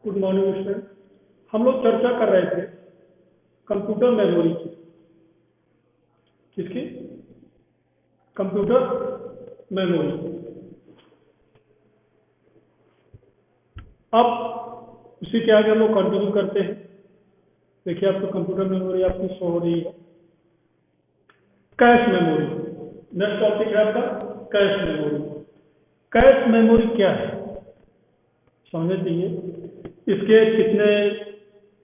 Good morning student. हम लोग चर्चा कर रहे थे कंप्यूटर मेमोरी की। किसकी? Computer memory. अब उसी के आगे हम लोग कंटिन्यू करते हैं। देखिए आपको कंप्यूटर मेमोरी आपकी शो हो रही है। कैश मेमोरी नेक्स्ट टॉपिक है आपका, कैश मेमोरी। कैश मेमोरी क्या है समझने चाहिए। इसके कितने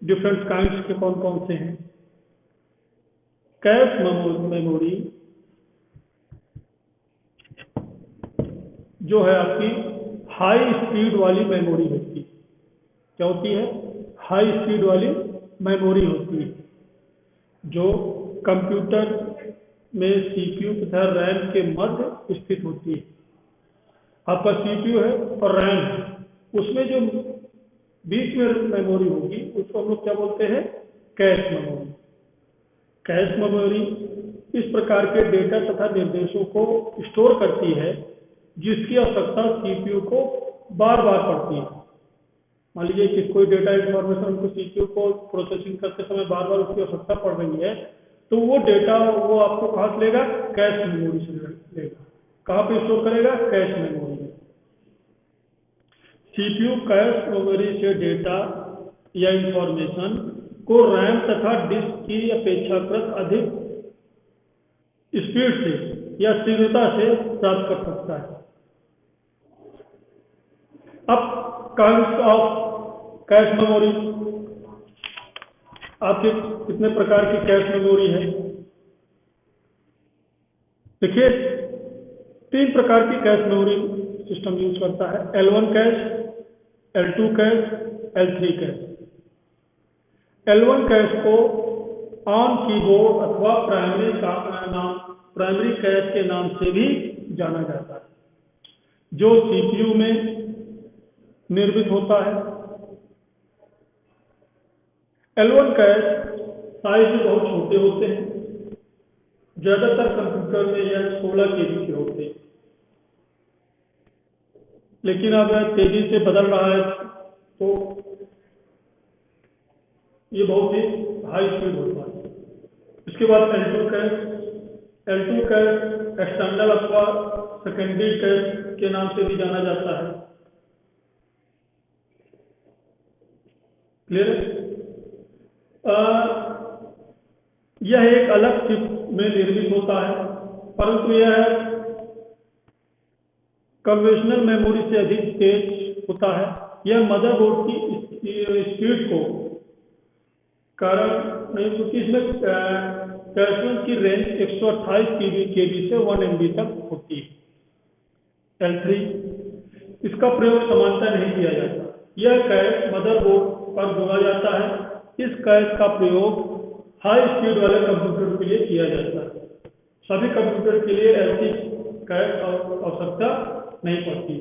डिफरेंट काइंड्स के कौन कौन से हैं। कैश मेमोरी जो है आपकी हाई स्पीड वाली मेमोरी होती है। क्या होती है? हाई स्पीड वाली मेमोरी होती है जो कंप्यूटर में सीपीयू तथा रैम के मध्य स्थित होती है। आपका सीपीयू है और रैम है, उसमें जो बीच में मेमोरी होगी उसको हम लोग क्या बोलते हैं? Cache memory. कैश मेमोरी इस प्रकार के डेटा तथा निर्देशों को स्टोर करती है जिसकी आवश्यकता सीपीयू को बार बार पड़ती है। मान लीजिए कि कोई डेटा इंफॉर्मेशन उनको सीपीयू को प्रोसेसिंग करते समय बार बार उसकी आवश्यकता पड़ रही है, तो वो डेटा वो आपको कहाँ से लेगा? कैश मेमोरी से लेगा। कहाँ पे स्टोर करेगा? कैश मेमोरी में। सीपीयू कैश मेमोरी से डेटा या इंफॉर्मेशन को रैम तथा डिस्क की अपेक्षाकृत अधिक स्पीड से या शीघ्रता से प्राप्त कर सकता है। अब काइंड्स ऑफ कैश मेमोरी, आपके कितने प्रकार की कैश मेमोरी है? देखिए 3 प्रकार की कैश मेमोरी सिस्टम यूज करता है। L1 cash, L2 cash, L3 cash. L1 cash को ऑन कीबोर्ड अथवा प्राइमरी कैश के नाम से भी जाना जाता है, जो सीपीयू में निर्मित होता है। L1 कैश साइज में बहुत छोटे होते हैं। ज्यादातर कंप्यूटर में यह 16 केबी के होते हैं, लेकिन अब तेजी से बदल रहा है तो ये बहुत ही हाई स्पीड होता है। इसके बाद L2 cash. L2 cash external अथवा सेकेंडरी कैश के नाम से भी जाना जाता है। क्लियर है? यह एक अलग चिप में निर्मित होता है, परंतु यह कन्वेंशनल मेमोरी से अधिक तेज होता है। यह मदरबोर्ड की स्पीड को कारण नहीं, क्योंकि इसमें कैश की रेंज 128 केबी से 1 MB तक होती है। L3 इसका प्रयोग समानता नहीं किया जाता। यह कैश मदरबोर्ड पर जोड़ा जाता है। इस कैश का प्रयोग हाई स्पीड वाले कंप्यूटर के लिए किया जाता है। सभी कंप्यूटर के लिए ऐसी कैश आवश्यकता नहीं पड़ती।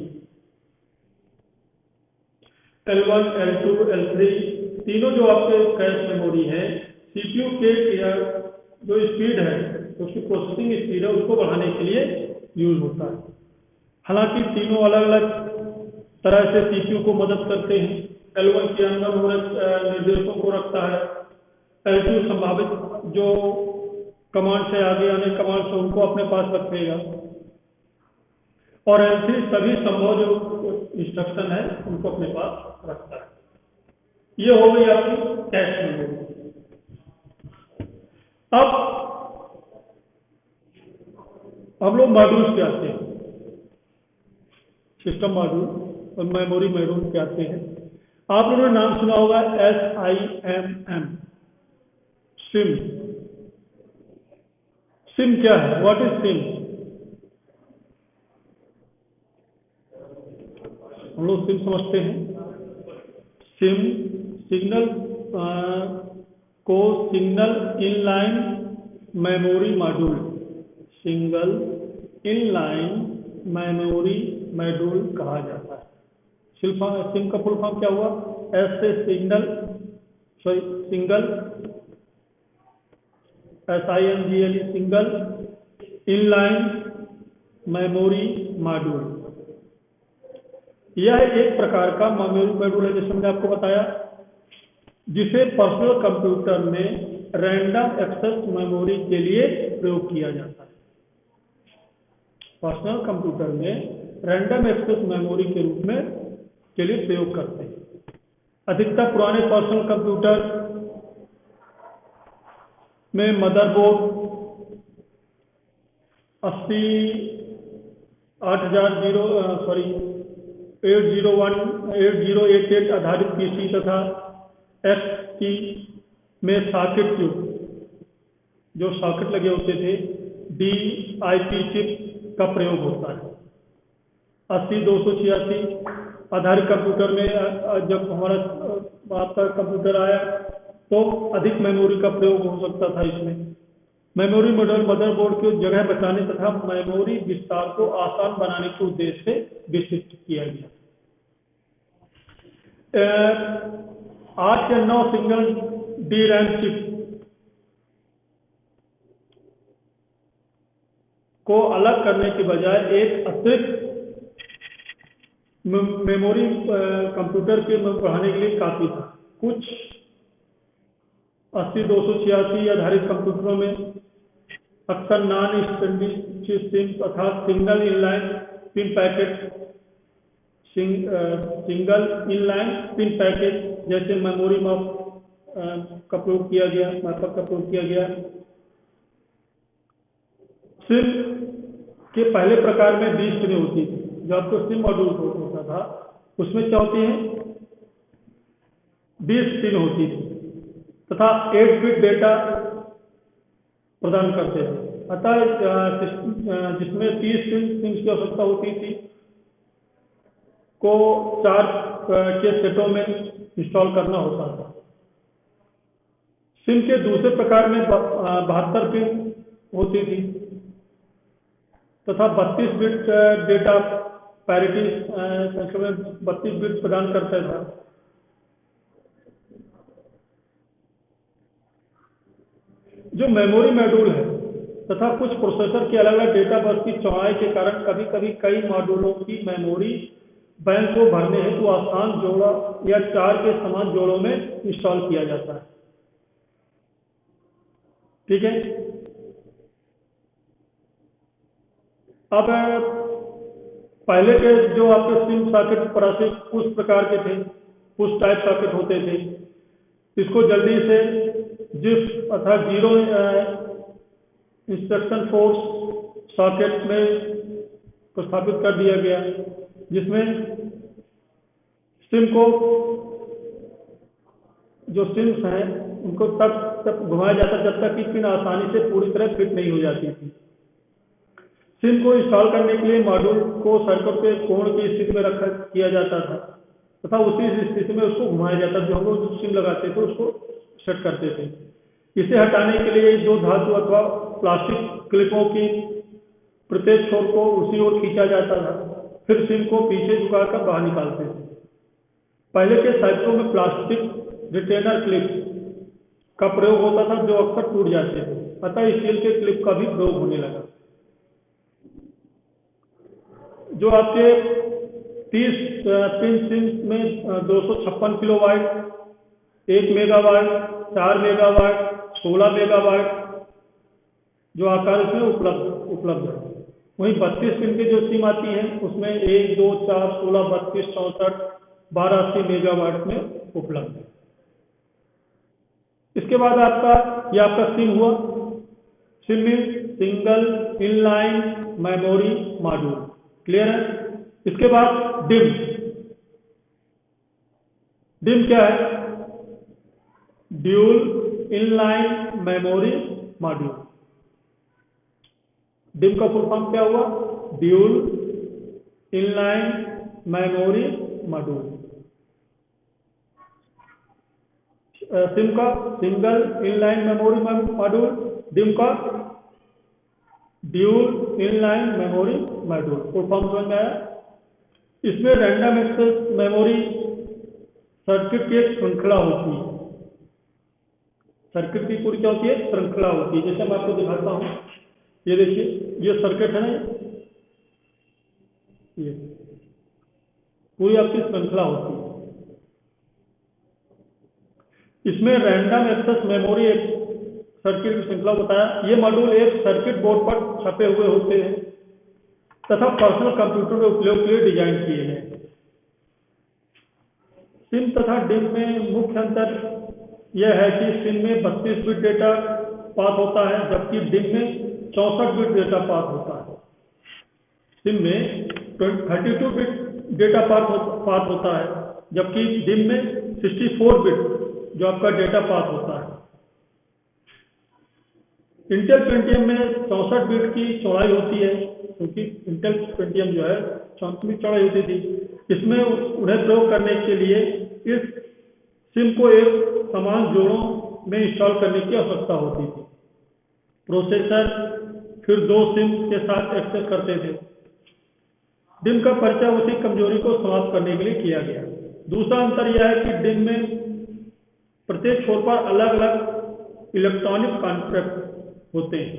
L1, L2, L3 तीनों जो आपके कैश मेमोरी है, सीपीयू के जो स्पीड है, उसकी प्रोसेसिंग स्पीड है, उसको बढ़ाने के लिए यूज होता है। हालांकि तीनों अलग अलग तरह से सीपीयू को मदद करते हैं। L1 के अंदर वो निर्देशों को रखता है। L2 संभावित जो कमांड से आगे आने कमांड से उनको अपने पास रखेगा, और L3 सभी संभव जो इंस्ट्रक्शन है उनको अपने पास रखता है। ये हो गई आपकी कैश मेमोरी। अब हम लोग मॉड्यूल्स पे आते हैं। सिस्टम मॉड्यूल और मेमोरी मॉड्यूल पे आते हैं। आप लोगों ने नाम सुना होगा SIMM, सिम। सिम क्या है? What is SIM? हम लोग सिम समझते हैं। सिम सिग्नल को signal inline memory module, single inline memory module कहा जाता है। सिम का फुल फॉर्म क्या हुआ? एस से single SINGLE, single inline memory module. यह एक प्रकार का मेमोरी मॉड्यूल है, जैसे मैंने आपको बताया, जिसे पर्सनल कंप्यूटर में रैंडम एक्सेस मेमोरी के लिए प्रयोग किया जाता है। पर्सनल कंप्यूटर में रैंडम एक्सेस मेमोरी के रूप में के लिए प्रयोग करते हैं। अधिकतर पुराने पर्सनल कंप्यूटर में मदरबोर्ड 8088 आधारित पीसी तथा एक्सटी में सॉकेट ट्यूब, जो सॉकेट लगे होते थे, DIP चिप का प्रयोग होता है। 80-286 आधारिक कंप्यूटर में जब हमारा आपका कंप्यूटर आया तो अधिक मेमोरी का प्रयोग हो सकता था। इसमें मेमोरी मॉड्यूल मदरबोर्ड की जगह बचाने तथा मेमोरी विस्तार को आसान बनाने के उद्देश्य से विकसित किया गया। 8 या 9 सिंगल DRAM चिप को अलग करने के बजाय एक अतिरिक्त मेमोरी कंप्यूटर के में बढ़ाने के लिए काफी था। कुछ 80-286 आधारित कंप्यूटरों में अक्सर नॉन स्टैंडर्ड सिम तथा सिंगल इनलाइन पिन पैकेज जैसे मेमोरी मैप का प्रयोग किया गया। सिम के पहले प्रकार में 20 पिनें होती थी। जो आपको सिम मॉड्यूल होता था उसमें क्या होती है, 20 पिन होती थी तथा 8 बिट डेटा प्रदान करते थे। अतः जिसमें 30 सिम्स की आवश्यकता होती थी को 4 के सेटों में इंस्टॉल करना होता था। सिम के दूसरे प्रकार में 72 पिन होती थी तथा 32 बिट डेटा पैरिटी में 32 बिट प्रदान करता था। जो मेमोरी मॉड्यूल है तथा कुछ प्रोसेसर के अलग अलग डेटा बस की चौड़ाई के कारण कभी कभी कई मॉड्यूलों की मेमोरी बैंक को भरने हेतु तो आसान जोड़ा या 4 के समान जोड़ों में इंस्टॉल किया जाता है। ठीक है। अब पहले के जो आपके सिम सॉकेट पुश प्रकार के थे, पुश टाइप सॉकेट होते थे, इसको जल्दी से जिस अर्थात 0 इंस्ट्रक्शन फोर्स सॉकेट में प्रस्थापित कर दिया गया, जिसमें सिम को जो सिम्स हैं उनको तब घुमाया जाता जब तक कि पिन आसानी से पूरी तरह फिट नहीं हो जाती थी। सिम को इंस्टॉल करने के लिए मॉड्यूल को सर्किट के कोण की स्थिति में रखा किया जाता था तथा उसी स्थिति में उसको घुमाया जाता था। जो हम लोग सिम लगाते थे उसको सेट करते थे। इसे हटाने के लिए दो धातु अथवा प्लास्टिक क्लिपों की प्रत्येक छोर को उसी ओर खींचा जाता था, फिर सिम को पीछे झुकाकर बाहर निकालते थे। पहले के साइकिलों में प्लास्टिक रिटेनर क्लिप का प्रयोग होता था जो अक्सर टूट जाते थे, अतः स्टील के क्लिप का भी प्रयोग होने लगा। जो आपके 30 पिन सिम में 256 किलोवाट, 1 मेगावाट, 4 मेगावाट, 16 मेगावाट जो आकार इसमें उपलब्ध है। वहीं 32 पिन की जो सिम आती है उसमें 1, 2, 4, 16, 32, 64, 1280 मेगावाट में उपलब्ध है। इसके बाद ये आपका सिम हुआ। सिम में single inline memory module, clear है। इसके बाद डिम क्या है? Dual inline memory module. DIMM का फुल फॉर्म क्या हुआ? Dual inline memory module. SIM का single inline memory module, DIMM का dual inline memory module. Full form समझ में आया? इसमें रैंडम एक्सेस मेमोरी सर्किट की एक श्रृंखला होती है। सर्किट की पूरी क्या होती है? श्रृंखला होती है। जैसे मैं आपको दिखाता हूं, ये देखिए, ये सर्किट है ना, पूरी आपकी श्रृंखला होती है। इसमें रैंडम एक्सेस मेमोरी एक सर्किट की श्रृंखला बताया। ये मॉड्यूल एक सर्किट बोर्ड पर छपे हुए होते हैं तथा पर्सनल कंप्यूटर में उपयोग के लिए डिजाइन किए गए। सिम तथा डिम में मुख्य अंतर यह है कि सिम में 32 बिट डेटा पास होता है, जबकि डिम में 64 बिट डेटा पास होता है। सिम में 32 बिट डेटा पास होता है, जबकि डिम में 64 बिट जो आपका डेटा पास होता है। इंटेल पेंटियम में 64 बिट की चौड़ाई होती है, क्योंकि इंटेल पेंटियम जो है 64 बिट चौड़ाई होती थी। इसमें उन्हें प्रयोग करने के लिए इस सिम को एक समान जोड़ों में इंस्टॉल करने की आवश्यकता होती थी। प्रोसेसर फिर दो सिम के साथ एक्सेस करते थे। डिम का परिचय उसी कमजोरी को समाप्त करने के लिए किया गया। दूसरा अंतर यह है कि डिम में प्रत्येक छोर पर अलग अलग इलेक्ट्रॉनिक कॉन्ट्रैक्ट होते हैं,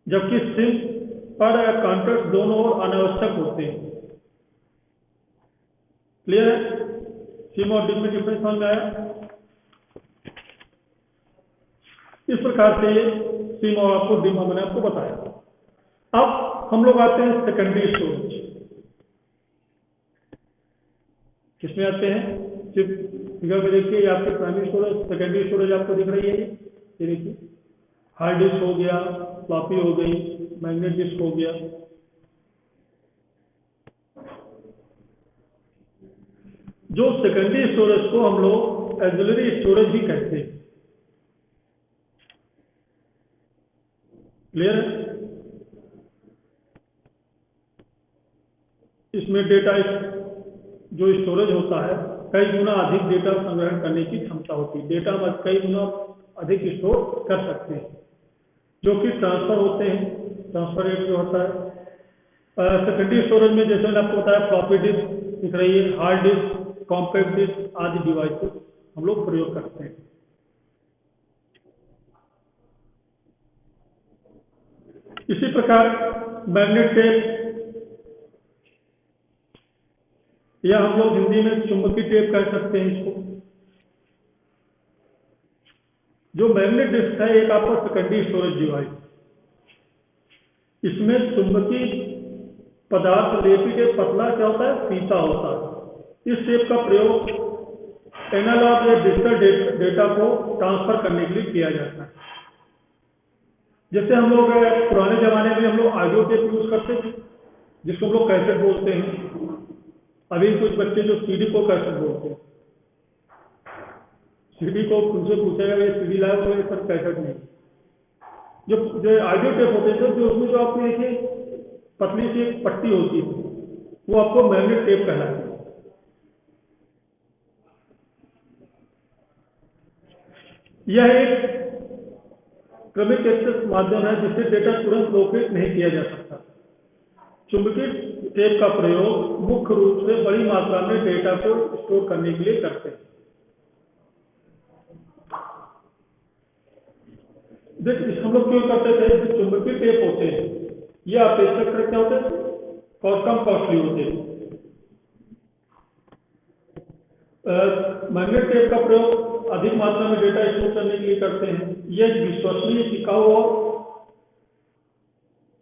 जबकि सिम पर कॉन्ट्रैक्ट दोनों ओर अनावश्यक होते हैं। क्लियर है? सिम और डिम में डिफरेंस समझ में आया? इस प्रकार से ये सिम और आपको डिम मैंने आपको बताया। अब हम लोग आते हैं सेकेंडरी स्टोरेज। किसमें आते हैं? सिर्फ फिगर में देखिए, ये आपके प्राइमरी स्टोरेज, सेकेंडरी स्टोरेज आपको दिख रही है। ये देखिए, हार्ड डिस्क हो गया, फ्लॉपी हो गई, मैग्नेट डिस्क हो गया। जो सेकेंडरी स्टोरेज को हम लोग ऑक्सिलरी स्टोरेज भी कहते हैं। क्लियर है? इसमें डेटा जो स्टोरेज होता है, कई गुना अधिक डेटा संग्रहण करने की क्षमता होती है। डेटा में कई गुना अधिक स्टोर कर सकते हैं, जो कि ट्रांसफर होते हैं। ट्रांसफर रेट जो होता है सेकेंडरी स्टोरेज में, जैसे मैंने आपको बताया, फ्लॉपी डिस्क दिख रही है, हार्ड डिस्क, कॉम्पैक्ट डिस्क आदि डिवाइसेस हम लोग प्रयोग करते हैं। इसी प्रकार मैग्नेट टेप, या हम लोग हिंदी में चुंबकीय टेप कह सकते हैं इसको। जो मैग्नेट डिस्क है एक आपका सेकेंडरी स्टोरेज डिवाइस। इसमें चुंबकीय पदार्थ लेपित पतला क्या होता है, फीता होता है। इस टेप का प्रयोग एनालॉग या डिजिटल डेटा को ट्रांसफर करने के लिए किया जाता है। जैसे हम लोग पुराने जमाने में हम लोग ऑडियो टेप यूज करते थे, जिसको हम लोग कैसेट बोलते हैं। अभी कुछ बच्चे जो सीडी को कैसेट बोलते हैं। सीडी को उनसे पूछेगा ये सीडी लाया तो ये सर कैसेट नहीं। जो ऑडियो टेप होते थे, जो उसमें जो आपकी देखिए पतली सी एक पट्टी होती है, वो आपको मैग्नेट टेप कहलाती है। यह एक क्रमिक एक्सेस माध्यम है जिससे डेटा तुरंत लोकेट नहीं किया जा सकता। चुंबकीय टेप का प्रयोग मुख्य रूप से बड़ी मात्रा में डेटा को स्टोर करने के लिए करते हैं। देखिए, हम लोग क्यों करते थे? जो चुंबकीय टेप होते हैं ये अपेक्षाकृत क्या होते हैं, कम कॉस्टली होते हैं। मैग्नेट टेप का प्रयोग अधिक मात्रा में डेटा स्टोर करने के लिए करते हैं। यह विश्वसनीय, टिकाऊ और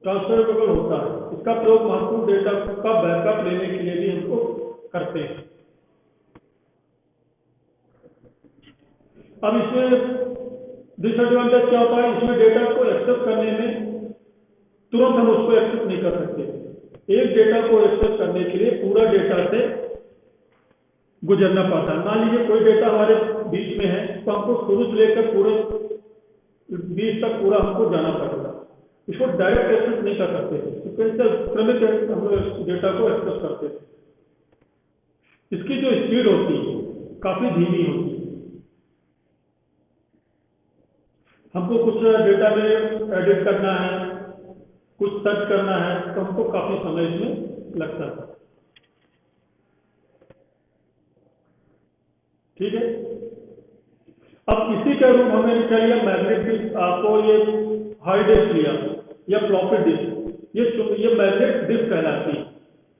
ट्रांसफरेबल होता है। इसका प्रयोग महत्वपूर्ण डेटा का बैकअप लेने के लिए भी हमको करते हैं। अब इसमें डिसएडवांटेज क्या होता है? इसमें डेटा को एक्सेस करने में तुरंत हम उसको एक्सेस नहीं कर सकते। एक डेटा को एक्सेस करने के लिए पूरा डेटा से गुजरना पड़ता है। मान लीजिए कोई डेटा हमारे बीच में है, तो हमको शुरू से लेकर पूरे बीच तक पूरा हमको जाना पड़ेगा। इसको डायरेक्ट एक्सेस नहीं कर सकते, क्रमिक हम लोग डेटा को एक्सेस करते थे। इसकी जो स्पीड होती है काफी धीमी होती है। हमको कुछ डेटा में एडिट करना है, कुछ सर्च करना है, तो हमको काफी समय इसमें लगता है। ठीक है। अब इसी का रूप हमें क्या लिया, मैग्नेट डिस्क। आपको ये हार्ड डिस्क लिया या फ्लॉपी डिस्क, ये मैग्नेट डिस्क कहलाती है।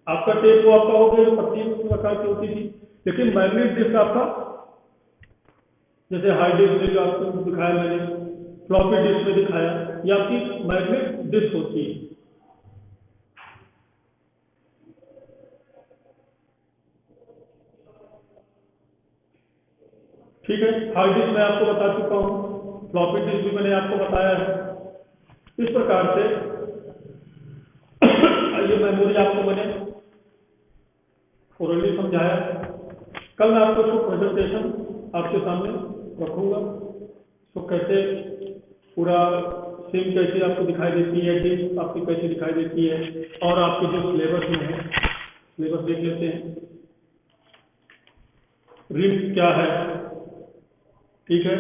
आपका टेप वो आपका हो गया, पत्ती उस प्रकार की होती थी। लेकिन मैग्नेट डिस्क आपका, जैसे हार्ड डिस्क में जो आपको दिखाया मैंने, फ्लॉपी डिस्क में दिखाया, ये आपकी मैग्नेट डिस्क होती है। ठीक है, हार्ड डिस्क मैं आपको बता चुका हूँ, फ्लॉपी डिस्क भी मैंने आपको बताया है। इस प्रकार से ये मेमोरी आपको मैंने ओरली समझाया। कल मैं आपको इसको प्रेजेंटेशन आपके सामने रखूंगा, तो कैसे पूरा सिम कैसे आपको दिखाई देती है, डिस्क आपकी कैसे दिखाई देती है, और आपके जो सिलेबस में है, सिलेबस देख लेते हैं। रिम क्या है, ठीक है,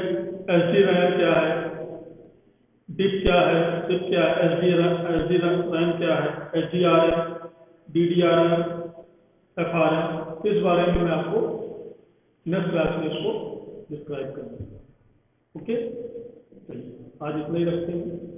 एसडी रैम क्या है, डिप क्या है, डिप क्या है, एसडी रैम क्या है, एसडीआरएम, डीडीआरएम, एफआरएम, इस बारे में मैं आपको नेक्स्ट क्लास में इसको डिस्क्राइब करूँगा। ओके, चलिए आज इतना ही रखते हैं।